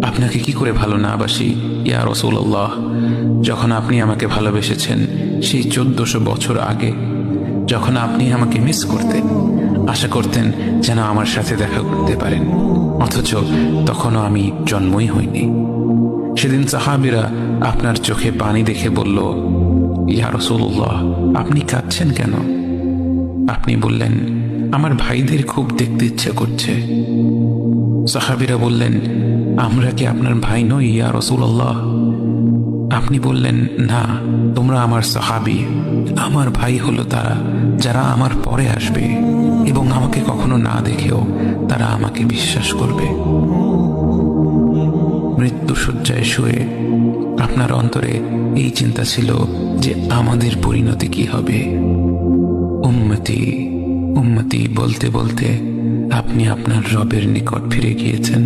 আপনাকে কি করে ভালো না বাসি ইয়া রাসূলুল্লাহ। যখন আপনি আমাকে ভালোবেসেছেন সেই 1400 বছর আগে, যখন আপনি আমাকে মিস করতেন, আশা করতেন যেন আমার সাথে দেখা করতে পারেন, অথচ তখনও আমি জন্মই হইনি। সেদিন সাহাবীরা আপনার চোখে পানি দেখে বলল, ইয়া রাসূলুল্লাহ, আপনি কাঁদছেন কেন? আপনি বললেন, আমার ভাইদের খুব দেখতে ইচ্ছে করছে। সাহাবীরা বললেন, আমরা কি আপনার ভাই নই ইয়া রাসূলুল্লাহ? আপনি বললেন, না, তোমরা আমার সাহাবী। আমার ভাই হলো তারা যারা আমার পরে আসবে এবং আমাকে কখনো না দেখেও তারা আমাকে বিশ্বাস করবে। মৃত্যুশয্যায় শুয়ে আপনার অন্তরে এই চিন্তা ছিল যে আমাদের পরিণতি কি হবে। উম্মতি উম্মতি বলতে বলতে আপনি আপনার রবের নিকট ফিরে গিয়েছেন।